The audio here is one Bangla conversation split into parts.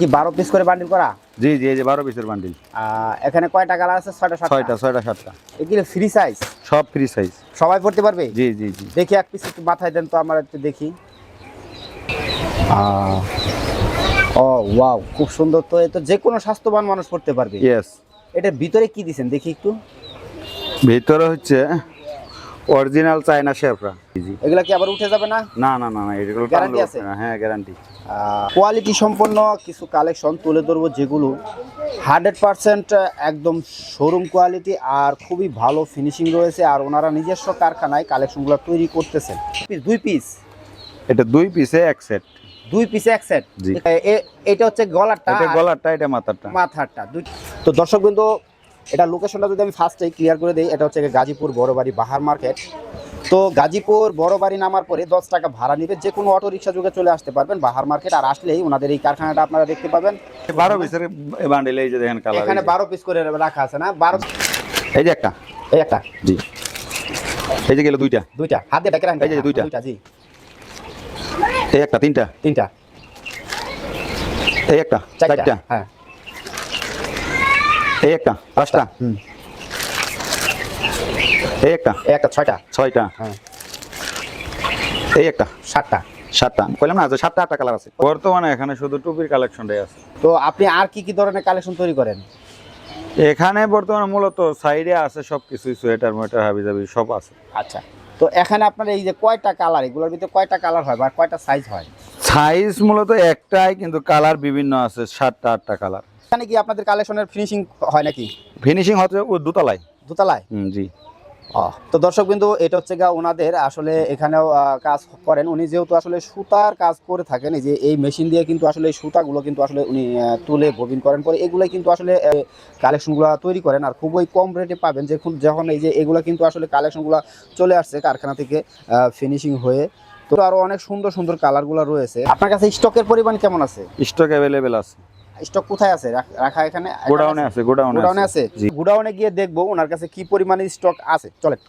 কি 12 পিস করে বান্ডিল করা? জি জি, এই যে 12 পিসের বান্ডিল। এখানে কয়টা কালার আছে? 6টা 7টা? 6টা 7টা। এগুলো ফ্রি সাইজ? সব ফ্রি সাইজ। সবাই পড়তে পারবে? জি জি জি। দেখি এক পিস একটু মাথায় দেন তো, আমরা একটু দেখি। ও ওয়াও, খুব সুন্দর। তো এটা যে কোনো স্বাস্থ্যবান মানুষ পড়তে পারবে। ইয়েস। এটার ভিতরে কি দিবেন দেখি একটু। ভিতরে হচ্ছে অরিজিনাল চায়না শেফরা। জি। এগুলা কি আবার উঠে যাবে না? না না না, এগুলো গ্যারান্টি আছে? হ্যাঁ, গ্যারান্টি। কোয়ালিটি সম্পন্ন কিছু কালেকশন তুলে ধরবো, যেগুলো 100% একদম শোরুম কোয়ালিটি আর খুবই ভালো ফিনিশিং রয়েছে। আর ওনারা নিজস্ব কারখানায় কালেকশনগুলো তৈরি করতেছেন। 2 পিস? এটা 2 পিসে এক সেট। 2 পিসে এক সেট? জি। এটা হচ্ছে গলারটা, এটা গলারটা, এটা মাথারটা। মাথারটা। তো দর্শক বিন্দু, এটা লোকেশনটা যদি আমি ফার্স্টেই ক্লিয়ার করে দিই, এটা হচ্ছে গাজীপুর বড়বাড়ি বাহার মার্কেট। তো গাজীপুর বড়বাড়ি নামার পরে 10 টাকা ভাড়া নেবে, যে কোনো অটো রিক্সা যুগে চলে আসতে পারবেন বাহার মার্কেট। আর আসলেই ওনাদের এই কারখানাটা আপনারা দেখতে পাবেন। 12 পিসের বান্ডিল, এই যে দেখেন কালার। এখানে 12 পিস করে রাখা আছে না? 12। এই যে একটা। এই একটা? জি। এই যে গেল দুইটা। দুইটা হাত দিয়ে ঢেকে রাখেন। এই যে দুইটা। দুইটা, জি। এই একটা, তিনটা। তিনটা। এই একটা, চারটা। হ্যাঁ। এই একটা, পাঁচটা। এই একটা, এই একটা, ছয়টা। ছয়টা। হ্যাঁ। এই একটা, সাতটা। সাতটা। কইলাম না যে 7টা 8টা কালার আছে। বর্তমানে এখানে শুধু টুপির কালেকশনটাই আছে। তো আপনি আর কি কি ধরনের কালেকশন তৈরি করেন? এখানে বর্তমানে মূলত সাইডে আছে সবকিছুই, সোয়েটার মোয়েটার হাবিজাবি সব আছে। আচ্ছা। তো এখানে আপনার এই যে কয়টা কালার, এগুলোর ভিতরে কয়টা কালার হয় বা কয়টা সাইজ হয়? সাইজ মূলত একটাই, কিন্তু কালার বিভিন্ন আছে, 7টা 8টা কালার। এখানে কি আপনাদের কালেকশনের ফিনিশিং হয় নাকি? ফিনিশিং হচ্ছে ও দোতলায়। দোতলায়? জি। তো দর্শক বিন্দু, এটা হচ্ছে গা ওনাদের আসলে এখানেও কাজ করেন উনি, যেহেতু আসলে সুতার কাজ করে থাকেন। এই যে এই মেশিন দিয়ে কিন্তু আসলে এই সুতাগুলো কিন্তু আসলে উনি তুলে ববিন করেন, পরে এগুলোই কিন্তু আসলে কালেকশনগুলো তৈরি করেন। আর খুবই কম রেটে পাবেন, যখন এই যে এগুলো কিন্তু আসলে কালেকশনগুলো চলে আসছে কারখানা থেকে ফিনিশিং হয়ে। তো আরও অনেক সুন্দর সুন্দর কালারগুলো রয়েছে। আপনার কাছে স্টকের পরিমাণ কেমন আছে? স্টক অ্যাভেলেবেল আছে। স্টক কোথায় আছে রাখা? এখানে গোডাউনে আছে। গোডাউনে আছে? গোডাউনে গিয়ে দেখবো ওনার কাছে কি পরিমাণে স্টক আছে। চলেন।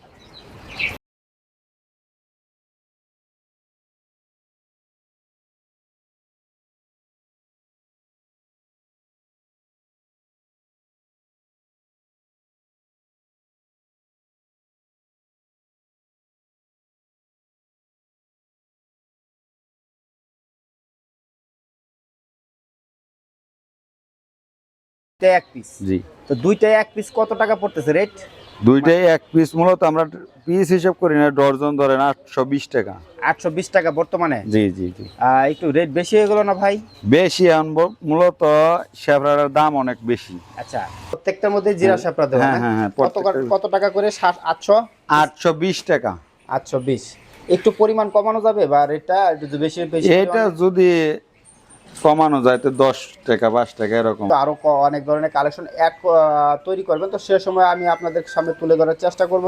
এক পিস? জি। তো দুইটাই এক পিস কত টাকা পড়তেছে রেট? দুইটাই এক পিস। মূলত আমরা পিস হিসাব করি না, ডর্জন ধরেন 820 টাকা। 820 টাকা বর্তমানে? জি জি জি। একটু রেট বেশি হয়ে গেল না ভাই? বেশি আনবো, মূলত শেফরার দাম অনেক বেশি। আচ্ছা, প্রত্যেকটার মধ্যে জিরা শাপড়া দেওয়া? হ্যাঁ হ্যাঁ হ্যাঁ। কত টাকা করে? 800? 820 টাকা। 820। একটু পরিমাণ কমানো যাবে বা রেটটা একটু বেশি? এটা যদি কমানো যায় তো 10 টাকা 5 টাকা এরকম। আরো অনেক ধরনের কালেকশন তৈরি করবেন, তো সে সময় আমি আপনাদের সামনে তুলে ধরার চেষ্টা করবো।